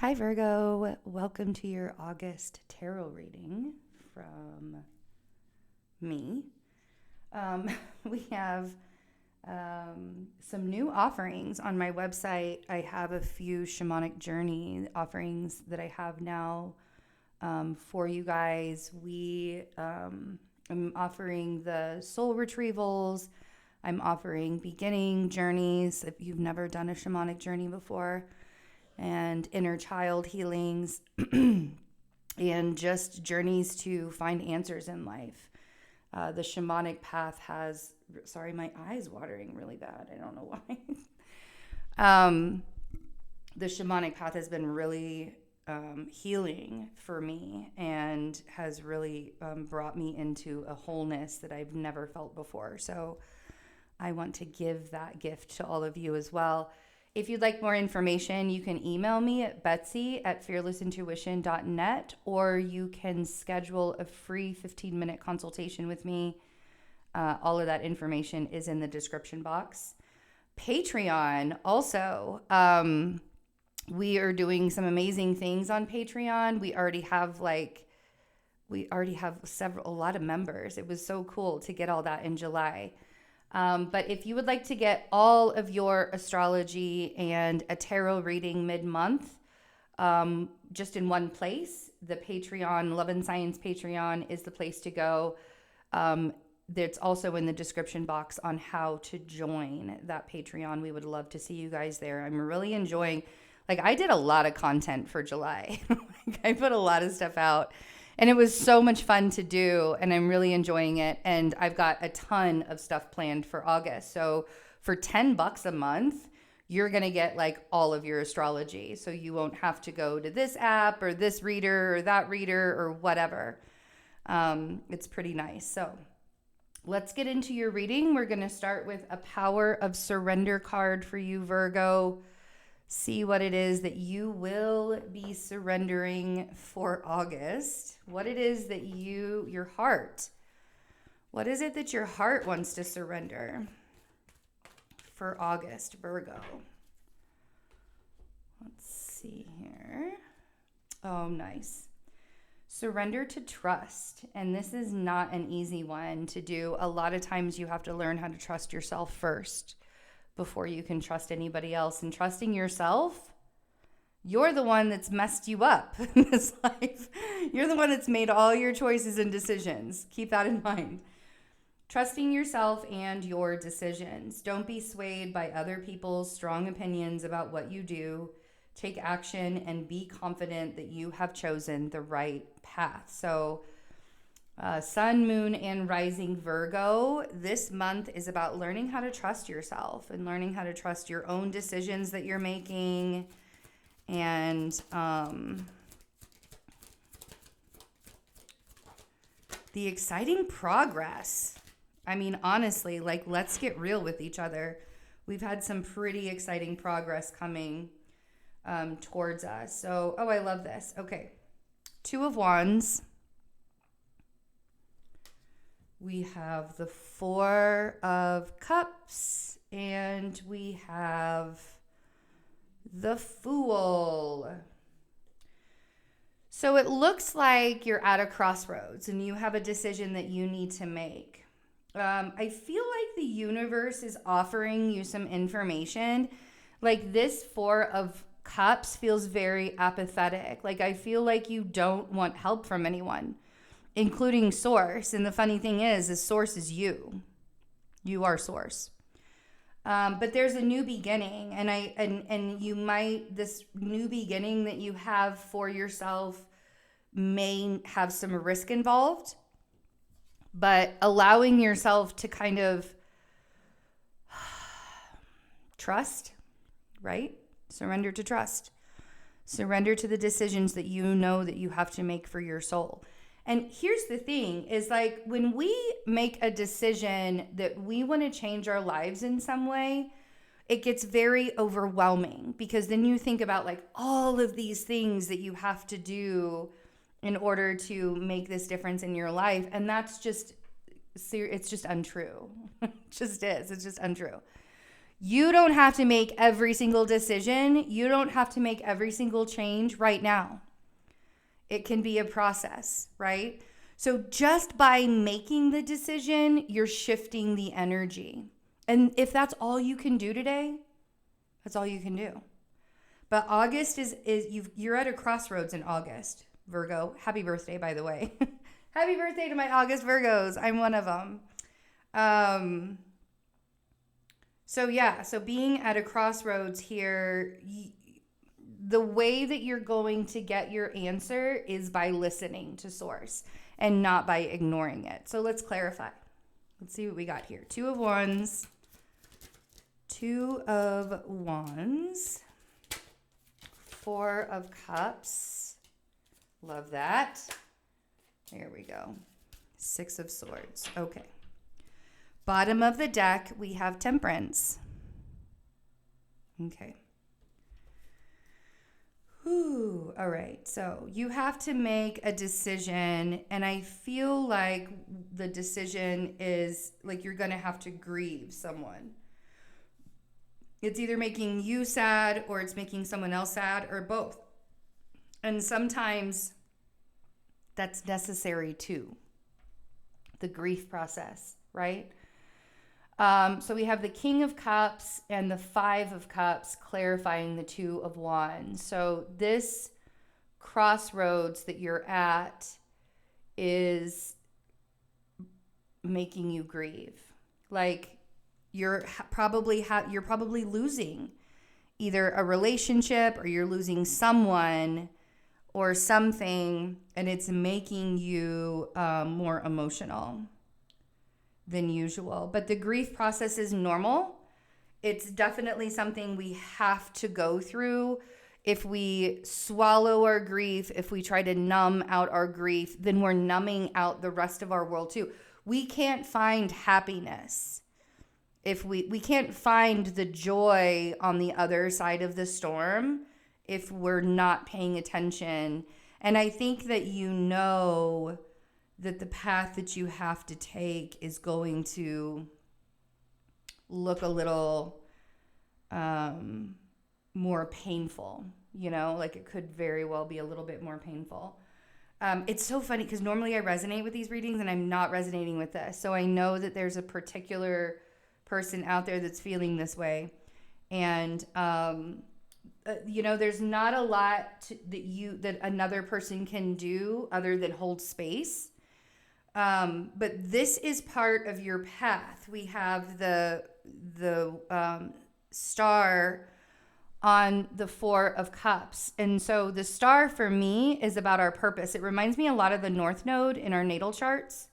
Hi, Virgo. Welcome to your August tarot reading from me. Um, we have some new offerings on my website. I have a few shamanic journey offerings that I have now for you guys. I'm offering the soul retrievals. I'm offering beginning journeys if you've never done a shamanic journey before, and inner child healings, and just journeys to find answers in life. The shamanic path has, sorry, my eye's watering really bad. I don't know why. um, the shamanic path has been really healing for me and has really brought me into a wholeness that I've never felt before. So I want to give that gift to all of you as well. If you'd like more information, you can email me at betsy@fearlessintuition.net, or you can schedule a free 15-minute consultation with me. All of that information is in the description box. Patreon also. We are doing some amazing things on Patreon. We already have a lot of members. It was so cool to get all that in July. But if you would like to get all of your astrology and a tarot reading mid-month, just in one place, the Patreon, Love and Science Patreon is the place to go. That's also in the description box on how to join that Patreon. We would love to see you guys there. I'm really enjoying, I did a lot of content for July. I put a lot of stuff out. And it was so much fun to do, and I'm really enjoying it. And I've got a ton of stuff planned for August. So for $10 a month, you're going to get all of your astrology. So you won't have to go to this app or this reader or that reader or whatever. It's pretty nice. So let's get into your reading. We're going to start with a Power of Surrender card for you, Virgo. See what it is that you will be surrendering for August. What it is that your heart, what is it that your heart wants to surrender for August, Virgo? Let's see here. Oh, nice. Surrender to trust. And this is not an easy one to do. A lot of times you have to learn how to trust yourself first before you can trust anybody else. And trusting yourself, you're the one that's messed you up in this life. You're the one that's made all your choices and decisions. Keep that in mind. Trusting yourself and your decisions. Don't be swayed by other people's strong opinions about what you do. Take action and be confident that you have chosen the right path. So Sun, Moon, and Rising Virgo, this month is about learning how to trust yourself and learning how to trust your own decisions that you're making. And the exciting progress. I mean, honestly, let's get real with each other. We've had some pretty exciting progress coming towards us. So, I love this. Okay. Two of Wands. We have the Four of Cups, and we have the Fool. So it looks like you're at a crossroads and you have a decision that you need to make. I feel like the universe is offering you some information. This Four of Cups feels very apathetic. I feel like you don't want help from anyone, including Source. And the funny thing is Source is you. You are Source. But there's a new beginning, and you might, this new beginning that you have for yourself may have some risk involved, but allowing yourself to kind of trust, right? Surrender to trust. Surrender to the decisions that you know that you have to make for your soul. And here's the thing is when we make a decision that we want to change our lives in some way, it gets very overwhelming because then you think about all of these things that you have to do in order to make this difference in your life. And that's just, it's just untrue. It just is. It's just untrue. You don't have to make every single decision. You don't have to make every single change right now. It can be a process, right? So just by making the decision, you're shifting the energy. And if that's all you can do today, that's all you can do. But August you're at a crossroads in August, Virgo. Happy birthday, by the way. Happy birthday to my August Virgos. I'm one of them. So being at a crossroads here, the way that you're going to get your answer is by listening to source and not by ignoring it. So let's clarify. Let's see what we got here. Two of Wands, Four of Cups. Love that. There we go. Six of Swords. Okay. Bottom of the deck, we have Temperance. Okay. Ooh, all right. So you have to make a decision, and I feel like the decision is like you're going to have to grieve someone. It's either making you sad or it's making someone else sad or both. And sometimes that's necessary too. The grief process, right? So we have the King of Cups and the Five of Cups clarifying the Two of Wands. So this crossroads that you're at is making you grieve. Like you're probably losing either a relationship or you're losing someone or something, and it's making you more emotional than usual. But the grief process is normal. It's definitely something we have to go through. If we swallow our grief, if we try to numb out our grief, then we're numbing out the rest of our world too. We can't find happiness. If we can't find the joy on the other side of the storm if we're not paying attention. And I think that that the path that you have to take is going to look a little more painful, like it could very well be a little bit more painful. It's so funny because normally I resonate with these readings and I'm not resonating with this. So I know that there's a particular person out there that's feeling this way. And, there's not a lot that another person can do other than hold space. But this is part of your path. We have the star on the Four of Cups. And so the star for me is about our purpose. It reminds me a lot of the North Node in our natal charts.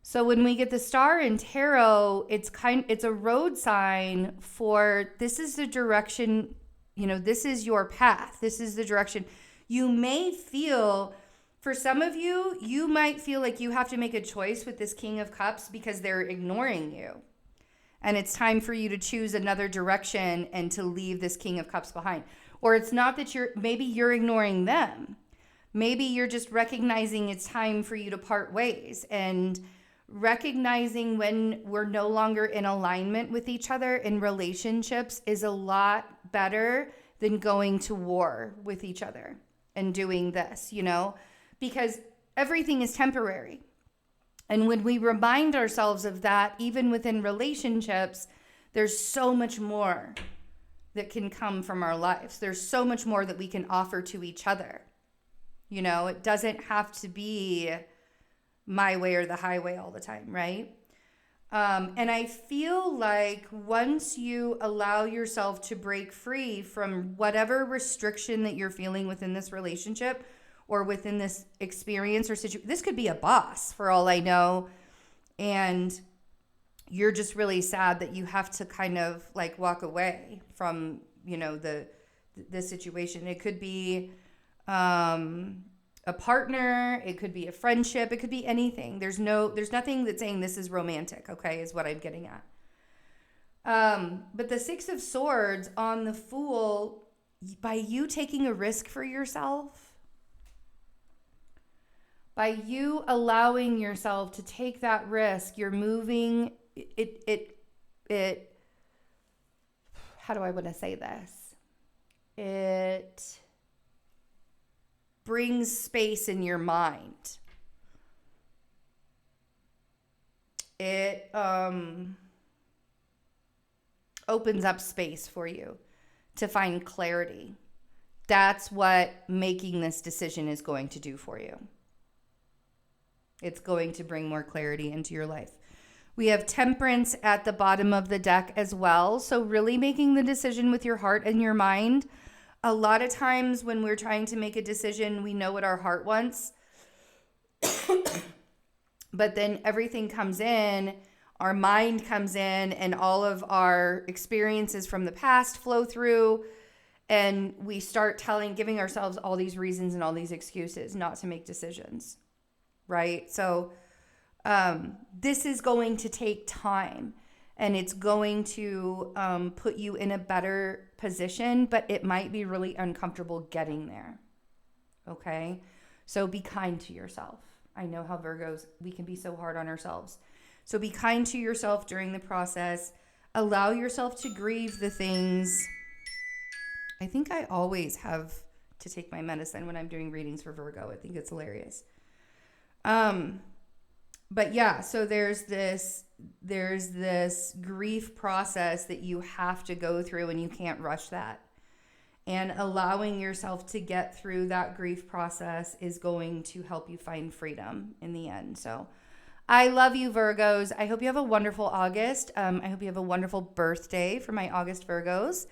So when we get the star in tarot, it's a road sign for this is the direction, this is your path. This is the direction. You may feel, for some of you, you might feel like you have to make a choice with this King of Cups because they're ignoring you. And it's time for you to choose another direction and to leave this King of Cups behind. Or it's not that maybe you're ignoring them. Maybe you're just recognizing it's time for you to part ways, and recognizing when we're no longer in alignment with each other in relationships is a lot better than going to war with each other and doing this, because everything is temporary. And when we remind ourselves of that, even within relationships, there's so much more that can come from our lives. There's so much more that we can offer to each other. It doesn't have to be my way or the highway all the time, right? And I feel like once you allow yourself to break free from whatever restriction that you're feeling within this relationship or within this experience or situation, this could be a boss for all I know, and you're just really sad that you have to kind of like walk away from, the situation. It could be a partner, it could be a friendship, it could be anything. There's nothing that's saying this is romantic, okay, is what I'm getting at. But the Six of Swords on the Fool, by you taking a risk for yourself, by you allowing yourself to take that risk, you're moving it how do I want to say this? It brings space in your mind. It opens up space for you to find clarity. That's what making this decision is going to do for you. It's going to bring more clarity into your life. We have Temperance at the bottom of the deck as well. So really making the decision with your heart and your mind. A lot of times when we're trying to make a decision, we know what our heart wants. But then everything comes in, our mind comes in, and all of our experiences from the past flow through. And we start giving ourselves all these reasons and all these excuses not to make decisions, right? So this is going to take time, and it's going to put you in a better position, but it might be really uncomfortable getting there, okay? So be kind to yourself. I know how Virgos, we can be so hard on ourselves. So be kind to yourself during the process. Allow yourself to grieve the things. I think I always have to take my medicine when I'm doing readings for Virgo. I think it's hilarious. But yeah, so there's this grief process that you have to go through, and you can't rush that. And allowing yourself to get through that grief process is going to help you find freedom in the end. So I love you, Virgos. I hope you have a wonderful August. I hope you have a wonderful birthday for my August Virgos.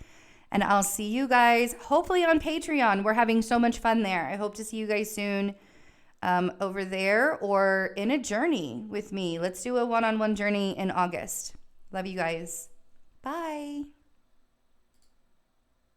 And I'll see you guys hopefully on Patreon. We're having so much fun there. I hope to see you guys soon over there or in a journey with me. Let's do a one-on-one journey in August. Love you guys. Bye.